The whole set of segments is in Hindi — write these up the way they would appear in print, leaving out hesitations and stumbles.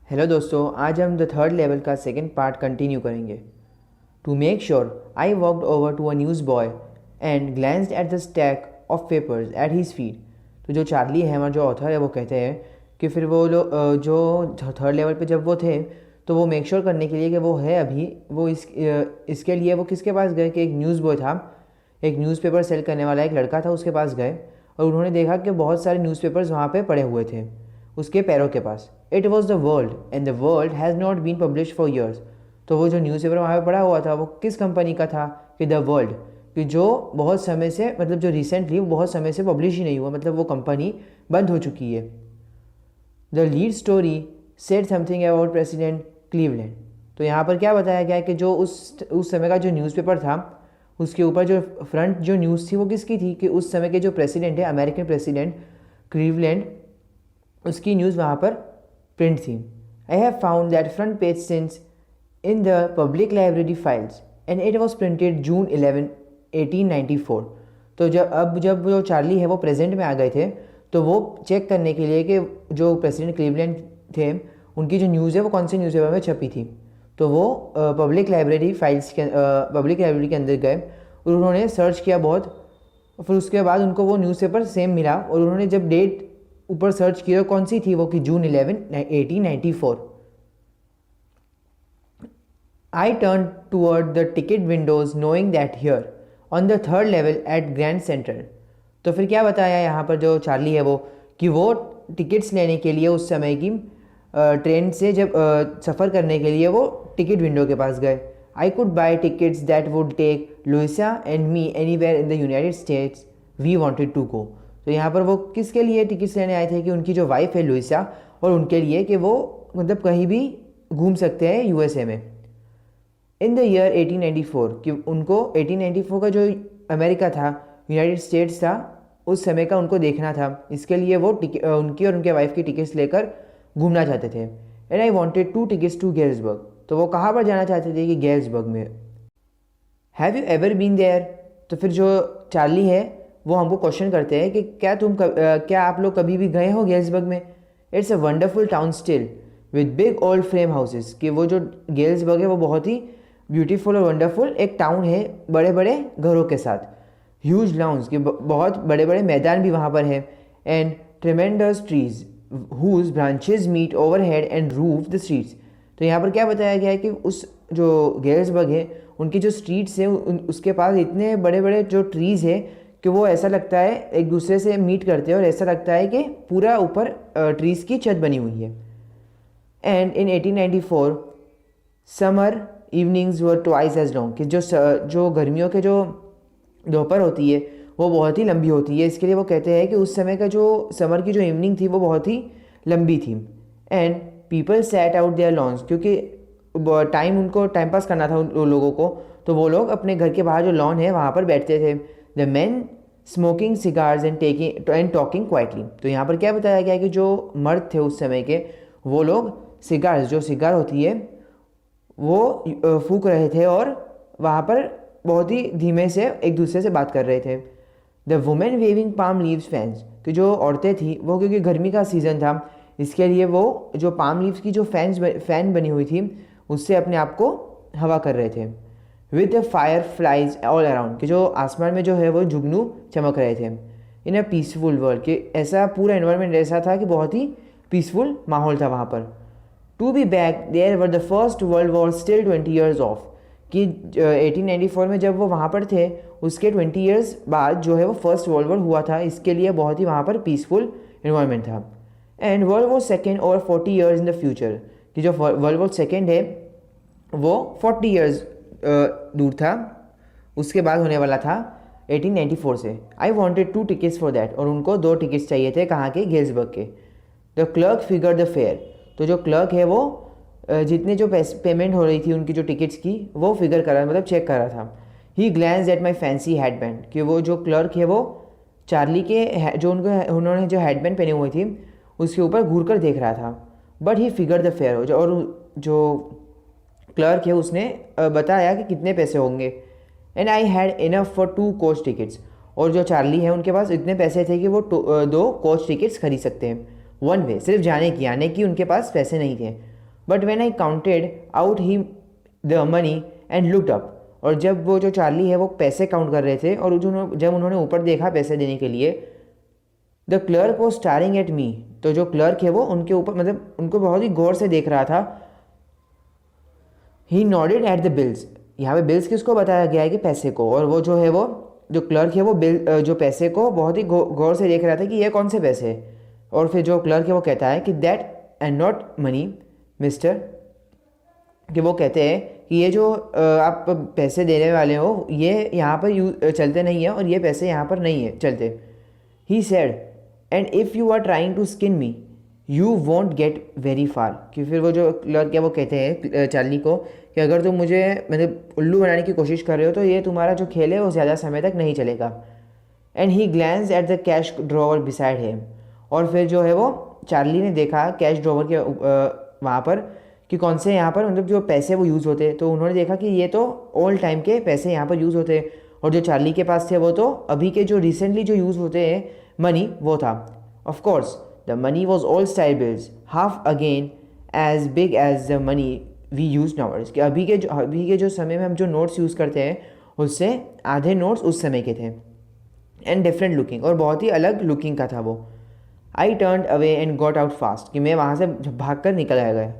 हेलो दोस्तों, आज हम द थर्ड लेवल का सेकंड पार्ट कंटिन्यू करेंगे। To make sure I walked over to a newsboy and glanced at the stack of papers at his feet. तो जो चार्ली है, हमारा जो ऑथर है, वो कहते हैं कि फिर वो लोग जो थर्ड लेवल पे जब वो थे, तो वो मेक श्योर करने के लिए कि वो है अभी वो इसके लिए वो किसके पास गए कि एक न्यूज़ बॉय था, एक न्यूज़पेपर सेल करने वाला एक लड़का था, उसके पास गए और उन्होंने देखा कि बहुत सारे न्यूज़पेपर्स वहाँ पे पड़े हुए थे उसके पैरों के पास। It was the world and the world has not been publish for years. तो वो जो न्यूज़पेपर वहाँ पे पड़ा हुआ था वो किस कंपनी का था कि द वर्ल्ड, कि जो बहुत समय से, मतलब जो रिसेंटली बहुत समय से पब्लिश ही नहीं हुआ, मतलब वो कंपनी बंद हो चुकी है। The lead story said something about president Cleveland. तो यहाँ पर क्या बताया गया है कि जो उस समय का जो न्यूज़पेपर था उसके ऊपर जो फ्रंट जो न्यूज़ थी वो किसकी थी कि उस समय के जो प्रेसिडेंट है, अमेरिकन प्रेसिडेंट क्लीवलैंड, उसकी न्यूज़ वहाँ पर प्रिंट थी। I have found that front page since in the public library files and it was printed June 11 1894। तो जब जो चार्ली है वो प्रेजेंट में आ गए थे, तो वो चेक करने के लिए कि जो प्रेसिडेंट क्लीवलैंड थे उनकी जो न्यूज़ है वो कौन से न्यूज़पेपर में छपी थी। तो वो पब्लिक लाइब्रेरी के अंदर गए और उन्होंने सर्च किया बहुत। फिर उसके बाद उनको वो न्यूज़पेपर सेम मिला और उन्होंने जब डेट ऊपर सर्च किया कौन सी थी वो कि जून 11 1894। I turned toward the ticket windows knowing that here on the third level at Grand Central। तो फिर क्या बताया यहाँ पर जो चार्ली है वो कि वो टिकट्स लेने के लिए उस समय की ट्रेन से जब सफ़र करने के लिए वो टिकट विंडो के पास गए। I could buy tickets that would take Luisa and me anywhere in the United States we wanted to go. तो यहाँ पर वो किसके लिए टिकट्स लेने आए थे कि उनकी जो वाइफ है लुइसा, और उनके लिए कि वो मतलब कहीं भी घूम सकते हैं यूएसए में। इन द ईयर 1894, कि उनको 1894 का जो अमेरिका था, यूनाइटेड स्टेट्स था, उस समय का उनको देखना था। इसके लिए वो उनकी और उनके वाइफ की टिकट्स लेकर घूमना चाहते थे। And I wanted 2 tickets to Galesburg. तो वो कहाँ पर जाना चाहते थे कि गेल्सबर्ग में। Have you ever been there. तो फिर जो चार्ली है वो हमको क्वेश्चन करते हैं कि क्या आप लोग कभी भी गए हो गेल्सबर्ग में। It's a wonderful town still with big old frame houses. कि वो जो गेल्सबर्ग है वो बहुत ही ब्यूटीफुल और वंडरफुल एक टाउन है बड़े बड़े घरों के साथ। ह्यूज लाउंस, कि बहुत बड़े बड़े मैदान भी वहाँ पर है। And tremendous trees whose branches meet overhead and roof the streets. तो यहाँ पर क्या बताया गया है कि उस जो गेल्सबर्ग है उनकी जो स्ट्रीट्स है उसके पास इतने बड़े बड़े जो ट्रीज़ है कि वो ऐसा लगता है एक दूसरे से मीट करते हैं और ऐसा लगता है कि पूरा ऊपर ट्रीज़ की छत बनी हुई है। And in 1894 summer evenings were twice as long. कि जो गर्मियों के जो दोपहर होती है वो बहुत ही लंबी होती है। इसके लिए वो कहते हैं कि उस समय का जो समर की जो इवनिंग थी वो बहुत ही लंबी थी। And people set out their lawns, क्योंकि उनको टाइम पास करना था उन लोगों को, तो वो लोग अपने घर के बाहर जो लॉन है वहाँ पर बैठते थे। The man smoking cigars and talking quietly. तो यहाँ पर क्या बताया गया है कि जो मर्द थे उस समय के, वो लोग सिगार्स, जो सिगार होती है वो फूंक रहे थे और वहाँ पर बहुत ही धीमे से एक दूसरे से बात कर रहे थे। The women waving palm leaves fans. कि जो औरतें थी वो, क्योंकि गर्मी का सीज़न था, इसके लिए वो जो पाम लीव्स की जो फ़ैन बनी हुई थी उससे अपने आप को हवा कर रहे थे। With the fire flies all around. कि जो आसमान में जो है वो जुगनू चमक रहे थे। इन अ पीसफुल वर्ल्ड, कि ऐसा पूरा इन्वायरमेंट ऐसा था कि बहुत ही पीसफुल माहौल था वहाँ पर। To be back there were the first world war still 20 years off. कि 1894 में जब वो वहाँ पर थे उसके 20 ईयर्स बाद जो है वो फर्स्ट वर्ल्ड वॉर हुआ था। इसके लिए बहुत ही वहाँ पर पीसफुल इन्वायरमेंट था। And world war second over 40 years in the future. कि जो वर्ल्ड वॉर सेकेंड है वो 40 ईयर्स दूर था, उसके बाद होने वाला था 1894 से। आई वॉन्टेड 2 टिकट्स फॉर दैट। और उनको 2 टिकट्स चाहिए थे, कहाँ के, गेल्सबर्ग के। The clerk figure the fair. तो जो क्लर्क है वो जितने जो पेमेंट हो रही थी उनकी जो टिकट्स की वो फिगर कर रहा, मतलब चेक कर रहा था। He glance at my fancy headband. कि वो जो क्लर्क है वो चार्ली के जो उन्होंने जो हेडबैंड पहनी हुई थी उसके ऊपर घूर कर देख रहा था। But he figure the fair. और जो क्लर्क है उसने बताया कि कितने पैसे होंगे। And I had enough for 2 coach tickets. और जो चार्ली है उनके पास इतने पैसे थे कि वो 2 कोच टिकट्स खरीद सकते हैं। वन वे, सिर्फ जाने की, आने की उनके पास पैसे नहीं थे। But when I counted out he the money and looked up, और जब वो जो चार्ली है वो पैसे काउंट कर रहे थे और जब उन्होंने ऊपर देखा पैसे देने के लिए, द क्लर्क वो स्टारिंग एट मी, तो जो क्लर्क है वो उनके ऊपर मतलब उनको बहुत ही गौर से देख रहा था। ही नॉडेड एट द बिल्स, यहाँ पे बिल्स किसको बताया गया है कि पैसे को, और वो जो है वो जो क्लर्क है वो बिल जो पैसे को बहुत ही गौर से देख रहा था कि ये कौन से पैसे हैं। और फिर जो क्लर्क है वो कहता है कि that and not money mister, कि वो कहते हैं कि ये जो आप पैसे देने वाले हो ये यहाँ पर चलते नहीं है, और ये पैसे यहाँ पर नहीं है चलते। He said and if you are trying to skin me you won't get very far, कि फिर वो जो क्लर्क है वो कहते हैं चार्ली को कि अगर तुम मुझे मतलब उल्लू बनाने की कोशिश कर रहे हो तो ये तुम्हारा जो खेल है वो ज़्यादा समय तक नहीं चलेगा। And he glance at the cash drawer beside him, और फिर जो है वो चार्ली ने देखा कैश ड्रॉवर के वहाँ पर कि कौन से यहाँ पर मतलब जो पैसे वो यूज़ होते, तो उन्होंने देखा कि ये तो ओल्ड टाइम के पैसे यहाँ पर यूज़ होते, और जो चार्ली के पास थे वो तो अभी के जो रिसेंटली जो यूज़ होते हैं मनी वो था। Of course the money was old style bills half again as big as the money we use nowadays, कि अभी के जो समय में हम जो नोट्स यूज़ करते हैं उससे आधे नोट्स उस समय के थे। एंड डिफरेंट लुकिंग, और बहुत ही अलग लुकिंग का था वो। I turn away and got out fast, कि मैं वहाँ से भाग कर निकल आ गया।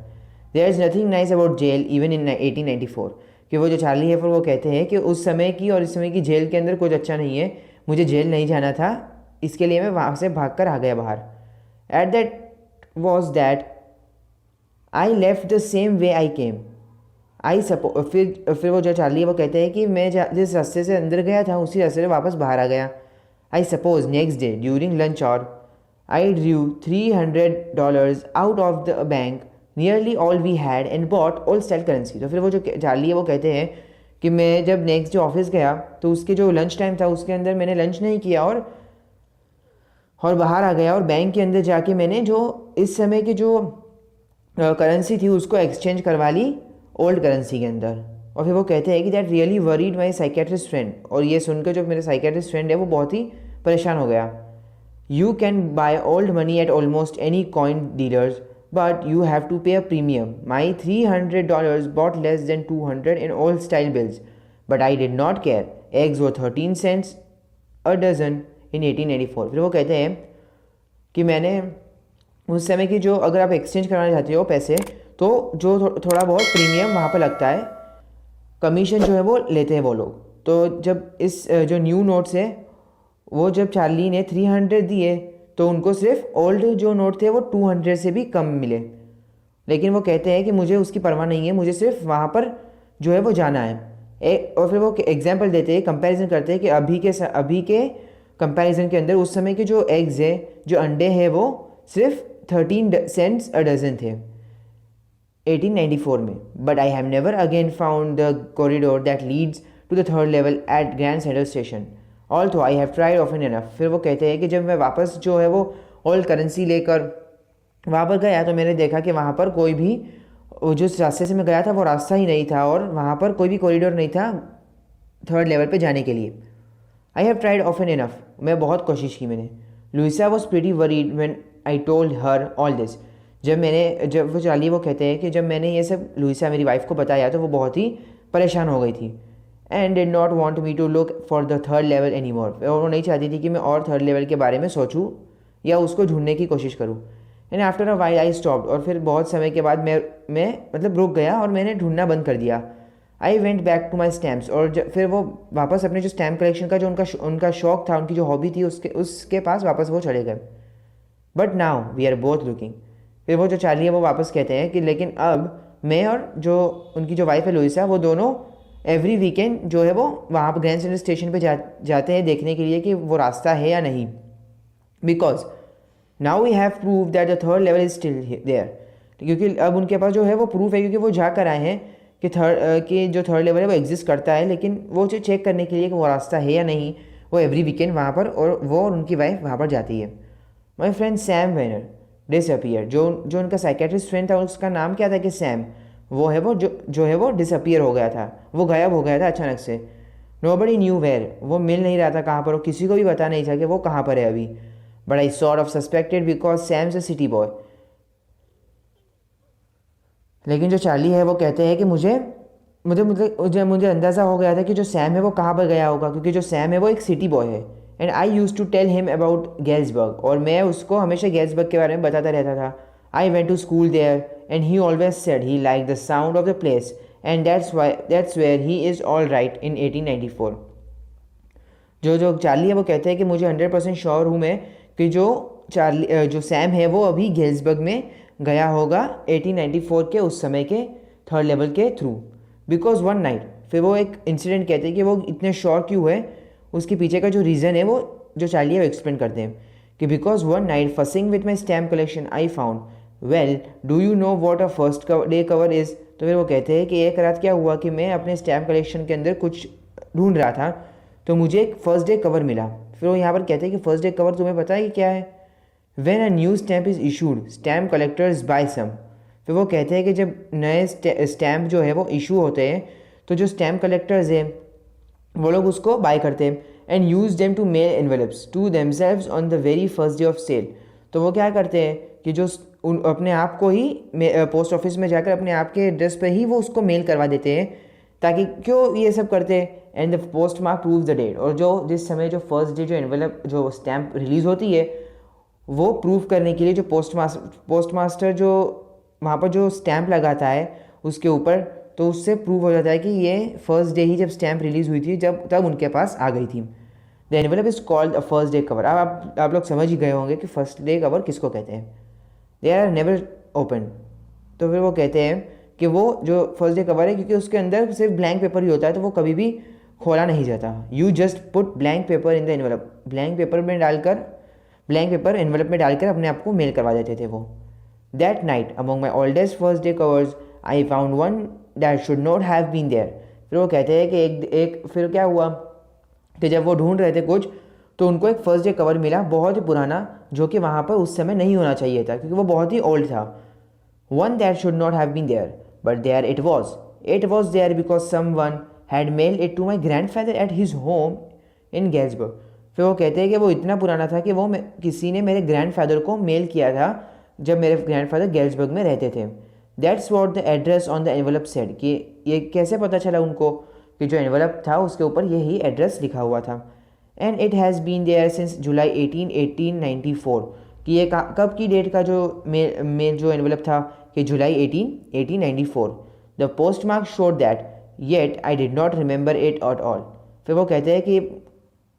There is nothing nice about jail even in 1894, कि वो जो चार्ली है फिर वो कहते हैं कि उस समय की और इस समय की जेल के अंदर कुछ अच्छा नहीं है, मुझे जेल नहीं जाना था, इसके लिए मैं वहाँ से भाग कर आ गया बाहर। At that was that I left the same way I came, I suppose फिर वो जो चार्ली है वो कहते हैं कि मैं जिस रास्ते से अंदर गया था उसी रास्ते से वापस बाहर आ गया। I suppose next day during lunch और I drew $300 out of the bank, nearly all we had, and bought old style currency. तो फिर वो जो चार्ली है वो कहते हैं कि मैं जब नेक्स्ट डे ऑफिस गया तो उसके जो लंच टाइम था उसके अंदर मैंने लंच नहीं किया और बाहर आ गया, और बैंक के अंदर जाके मैंने जो इस समय की जो करेंसी थी उसको एक्सचेंज करवा ली ओल्ड करेंसी के अंदर। और फिर वो कहते हैं कि that really worried my psychiatrist friend, और ये सुनकर जो मेरे साइकेट्रिस्ट फ्रेंड है वो बहुत ही परेशान हो गया। You can buy old money at almost any coin dealers but you have to pay a premium. My $300 bought less than 200 in old style bills, but I did not care. Eggs were 13 cents a dozen in 1884। फिर वो कहते हैं कि मैंने उस समय की जो अगर आप एक्सचेंज कराना चाहते हो पैसे तो जो थोड़ा बहुत प्रीमियम वहाँ पर लगता है, कमीशन जो है वो लेते हैं वो लोग। तो जब इस जो न्यू नोट्स है वो जब चार्ली ने 300 दिए तो उनको सिर्फ ओल्ड जो नोट थे वो 200 से भी कम मिले, लेकिन वो कहते हैं कि मुझे उसकी परवाह नहीं है, मुझे सिर्फ वहाँ पर जो है वो जाना है। और फिर वो एग्जांपल देते हैं, कंपैरिजन करते हैं कि अभी के कंपैरिजन के अंदर उस समय के जो एग्स है जो अंडे हैं वो सिर्फ 13 सेंट्स अ डजन थे 1894 में। But I have never again found the corridor that leads to the third level at grand central station also I have tried often enough. फिर वो कहते हैं कि जब मैं वापस जो है वो ओल्ड करेंसी लेकर वहाँ पर गया तो मैंने देखा कि वहाँ पर कोई भी जिस रास्ते से मैं गया था वो रास्ता ही नहीं था, और वहाँ पर कोई भी कॉरिडोर नहीं था थर्ड लेवल पे जाने के लिए। I have tried often enough, मैं बहुत कोशिश की मैंने। Louisa was pretty worried when I told her all this. जब वो चार्ली वो कहते हैं कि जब मैंने ये सब लुइसा मेरी वाइफ को बताया तो वो बहुत ही परेशान हो गई थी। And did not want me to look for the third level any more, और वो नहीं चाहती थी कि मैं और थर्ड लेवल के बारे में सोचूं या उसको ढूंढने की कोशिश करूं। And after a while I stopped, और फिर बहुत समय के बाद मैं मतलब रुक गया और मैंने ढूंढना बंद कर दिया। I went back to my stamps, और फिर वो वापस अपने जो स्टैम्प कलेक्शन का जो उनका शौक था, उनकी जो हॉबी थी उसके पास वापस वो चले गए। But now we are both looking. फिर वो जो चार्ली है वो वापस कहते हैं कि लेकिन अब मैं और जो उनकी जो वाइफ है लुइसा वो दोनों एवरी वीकेंड जो है वो वहाँ पर ग्रैंड सेंट्रल स्टेशन पे जाते हैं देखने के लिए कि वो रास्ता है या नहीं, because now we have prove that the third level is still there. क्योंकि अब उनके पास जो है वो प्रूफ है, क्योंकि वो जाकर आए हैं कि जो थर्ड लेवल है वो एग्जिस्ट करता है, लेकिन वो जो चेक करने के लिए कि वो रास्ता है या नहीं वो एवरी वीकेंड वहाँ पर और वो और उनकी वाइफ वहाँ पर जाती है। My friend Sam Vanern disappear, जो उनका साइकेट्रिस्ट फ्रेंड था उसका नाम क्या था कि सैम, वो है वो जो है वो डिसअपियर हो गया था, वो गायब हो गया था अचानक से। नोबडी न्यू वेयर, वो मिल नहीं रहा था कहाँ पर, वो किसी को भी पता नहीं था कि वो कहाँ पर है अभी। But I sort of suspected because Sam's a city boy. लेकिन जो चार्ली है वो कहते हैं कि मुझे मुझे मुझे मुझे मुझे अंदाज़ा हो गया था कि जो सैम है वो कहाँ पर गया होगा, क्योंकि जो सैम है वो एक सिटी बॉय है। And I use to tell him about Galesburg, और मैं उसको हमेशा गेल्सबर्ग के बारे में बताता रहता था। I went to school there and he always said he like the sound of the place and that's where he is all right in 1894। जो जो चार्ली है वो कहते हैं कि मुझे 100% श्योर हूँ मैं कि जो सैम है वो अभी गेल्सबर्ग में गया होगा 1894 के उस समय के थर्ड लेवल के थ्रू, बिकॉज वन नाइट। फिर वो एक इंसिडेंट कहते हैं कि वो इतने श्योर क्यों है, उसके पीछे का जो रीज़न है वो जो चार्ली है वो एक्सप्लेन करते हैं कि because one night fussing with my stamp collection I found well do you know what a first day cover is. तो फिर वो कहते हैं कि एक रात क्या हुआ कि मैं अपने स्टैम्प कलेक्शन के अंदर कुछ ढूंढ रहा था, तो मुझे एक फर्स्ट डे कवर मिला। फिर वो यहाँ पर कहते हैं कि फर्स्ट डे कवर तुम्हें पता है कि क्या है? When a new stamp is issued stamp collectors buy some. फिर वो कहते हैं कि जब नए स्टैम्प जो है वो इशू होते हैं तो जो स्टैम्प कलेक्टर्स हैं वो लोग उसको बाय करते हैं and use them to mail envelopes to themselves on the very first day of sale. तो वो क्या करते हैं कि जो अपने आप को ही पोस्ट ऑफिस में जाकर अपने आप के एड्रेस पर ही वो उसको मेल करवा देते हैं, ताकि क्यों ये सब करते हैं। And the post mark prove the date, और जो जिस समय जो फर्स्ट डे जो एनवेलप जो स्टैम्प रिलीज़ होती है वो प्रूव करने के लिए जो पोस्ट मास्टर जो वहाँ पर जो स्टैम्प लगाता है उसके ऊपर, तो उससे प्रूव हो जाता है कि ये फर्स्ट डे ही जब स्टैम्प रिलीज़ हुई थी जब तब उनके पास आ गई थी। The envelope is called a first day cover. अब आप लोग समझ ही गए होंगे कि फर्स्ट डे कवर किसको कहते हैं। They are never open. तो फिर वो कहते हैं कि वो जो फर्स्ट डे कवर है क्योंकि उसके अंदर सिर्फ ब्लैंक पेपर ही होता है, तो वो कभी भी खोला नहीं जाता। You just put blank paper in the envelope. Blank paper envelope में डालकर अपने आप को मेल करवा देते थे वो। That night among my oldest first day covers I found one that should not have been there. फिर वो कहते हैं कि एक फिर क्या हुआ कि जब वो ढूंढ रहे थे कुछ, तो उनको एक फर्स्ट डे कवर मिला बहुत ही पुराना, जो कि वहाँ पर उस समय नहीं होना चाहिए था क्योंकि वो बहुत ही ओल्ड था। One that should not have been there but there it was there because someone had mail it to my grandfather at his home in Galesburg. फिर वो कहते हैं कि वो इतना पुराना था कि वो किसी ने मेरे ग्रैंड फादर को मेल किया था जब मेरे ग्रैंड फादर गेल्सबर्ग में रहते थे। That's what the address on the envelope said, कि ये कैसे पता चला उनको कि जो एनवेलप था उसके ऊपर यही एड्रेस लिखा हुआ था। And it has been there since July 1894, कि ये कब की डेट का जो मेल जो एनवेलप था कि जुलाई 1894। The post mark showed that yet I did not remember it at all. फिर वो कहते हैं कि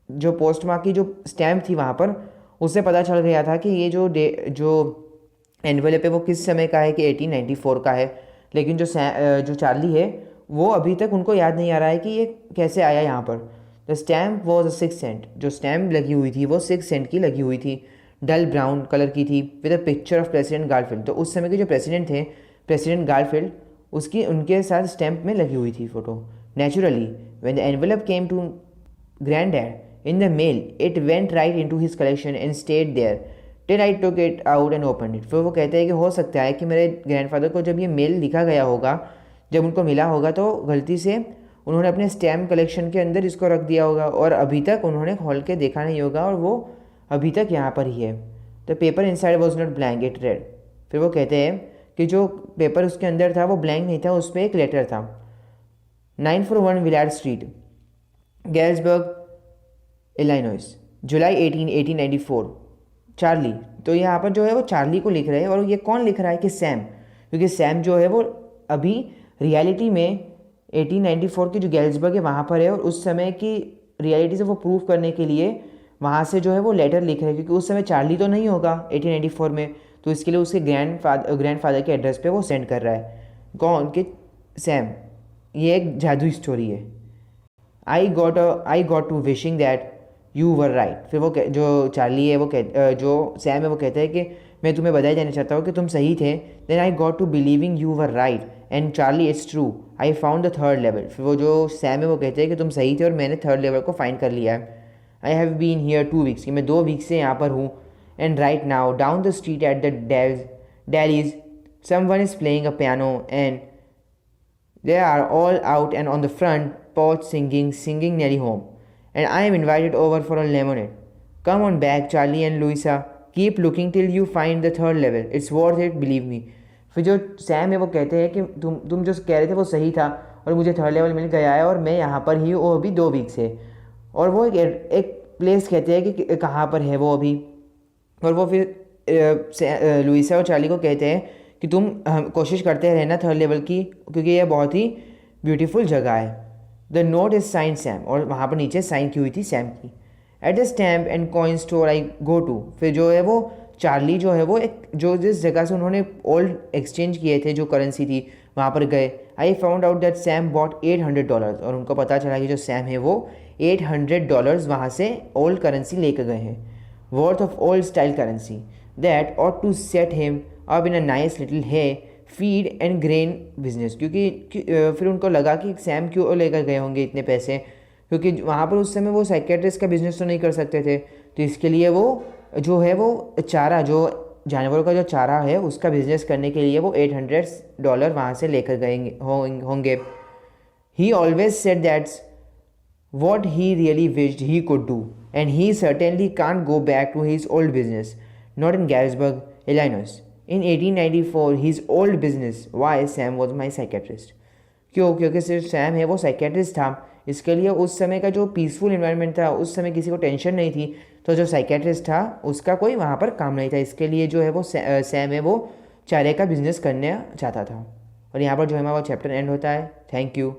जो पोस्ट मार्क की जो स्टैम्प थी वहाँ पर उससे पता चल गया था कि ये जो एनवेलप है वो किस समय का है कि 1894 का है। लेकिन जो चार्ली है वो अभी तक उनको याद नहीं आ रहा है कि ये कैसे आया यहाँ पर। The stamp was 6 cent. जो स्टैम्प लगी हुई थी वो 6 सेंट की लगी हुई थी, डल ब्राउन कलर की थी, with a picture of president Garfield. तो उस समय के जो प्रेसिडेंट थे प्रेसिडेंट गारफील्ड, उसकी उनके साथ स्टैम्प में लगी हुई थी photo. Naturally when the envelope came to grandad in the mail it went right into his collection and stayed there till I took it out and open it. फिर वो कहते हैं कि हो सकता है कि मेरे ग्रैंडफादर को जब ये मेल लिखा गया होगा, जब उनको मिला होगा, तो गलती से उन्होंने अपने स्टैम्प कलेक्शन के अंदर इसको रख दिया होगा और अभी तक उन्होंने खोल के देखा नहीं होगा, और वो अभी तक यहाँ पर ही है। The paper inside was not blank it red. फिर वो कहते हैं कि जो पेपर उसके अंदर था वो ब्लैंक नहीं था, उस पर एक लेटर था। 941 विलार्ड स्ट्रीट, गेल्सबर्ग, इलिनॉइस, जुलाई 18, 1894। चार्ली। तो यहाँ पर जो है वो चार्ली को लिख रहे हैं, और ये कौन लिख रहा है कि सैम, क्योंकि सैम जो है वो अभी रियलिटी में 1894 की जो गेल्सबर्ग है वहाँ पर है, और उस समय की रियलिटी से वो प्रूव करने के लिए वहाँ से जो है वो लेटर लिख रहे हैं, क्योंकि उस समय चार्ली तो नहीं होगा 1894 में, तो इसके लिए उसके ग्रैंडफादर के एड्रेस पे वो सेंड कर रहा है। कौन कि सैम। ये एक जादुई स्टोरी है। I got to wishing that you were right. फिर वो जो चार्ली है वो जो सैम है वो कहते हैं कि मैं तुम्हें बधाई देना चाहता हूँ कि तुम सही थे। Then I got to believing you were right and Charlie it's true I found the third level. फिर वो जो सैम है वो कहते हैं कि तुम सही थे और मैंने थर्ड लेवल को फाइंड कर लिया है। I have been here 2 weeks, कि मैं 2 वीक से यहाँ पर हूँ। And right now down the street at the Daileys someone is playing a piano and they are all out and on the front porch singing nearly home. And I am invited over for a lemonade. Come on back, Charlie and Louisa. Keep looking till you find the third level. It's worth it, believe me. फिर जो सैम है वो कहते हैं कि तुम जो कह रहे थे वो सही था और मुझे थर्ड लेवल मिल गया है और मैं यहाँ पर ही हूँ वो अभी 2 वीक से। और वो एक प्लेस कहते हैं कि कहाँ पर है वो अभी। और वो फिर लुइसा और चार्ली को कहते हैं कि तुम कोशिश करते रहना थर्ड लेवल की, क्योंकि यह बहुत ही ब्यूटीफुल जगह है। The note is sine Sam, और वहाँ पर नीचे साइन की हुई थी सैम की। At the stamp and coin store I go to, फिर जो है वो चार्ली जो है वो एक जो जिस जगह से उन्होंने ओल्ड एक्सचेंज किए थे जो करेंसी थी वहाँ पर गए। I found out that Sam bought $800, और उनको पता चला कि जो सैम है वो $800 वहाँ से ओल्ड करेंसी लेकर गए हैं, worth of old style currency that ought to set him up in a nice little hay feed and grain business. क्योंकि फिर उनको लगा कि सैम क्यों लेकर गए होंगे इतने पैसे, क्योंकि वहाँ पर उस समय वो साइकेट्रिस्ट का बिजनेस तो नहीं कर सकते थे, तो इसके लिए वो जो है वो चारा जो जानवरों का जो चारा है उसका बिजनेस करने के लिए वो $800 वहाँ से लेकर गए होंगे। ही always said that's what he really wished he could do, and he certainly can't go back to his old business, not in Galesburg, Illinois. In 1894, his old business, why Sam was my psychiatrist. क्योंकि सिर्फ सैम है वो साइकेट्रिस्ट था, इसके लिए उस समय का जो पीसफुल इन्वायरमेंट था, उस समय किसी को टेंशन नहीं थी, तो जो साइकेट्रिस्ट था उसका कोई वहाँ पर काम नहीं था, इसके लिए जो है वो सैम है वो चारे का बिजनेस करना चाहता था। और यहाँ पर जो है हमारा चैप्टर एंड होता है। Thank you.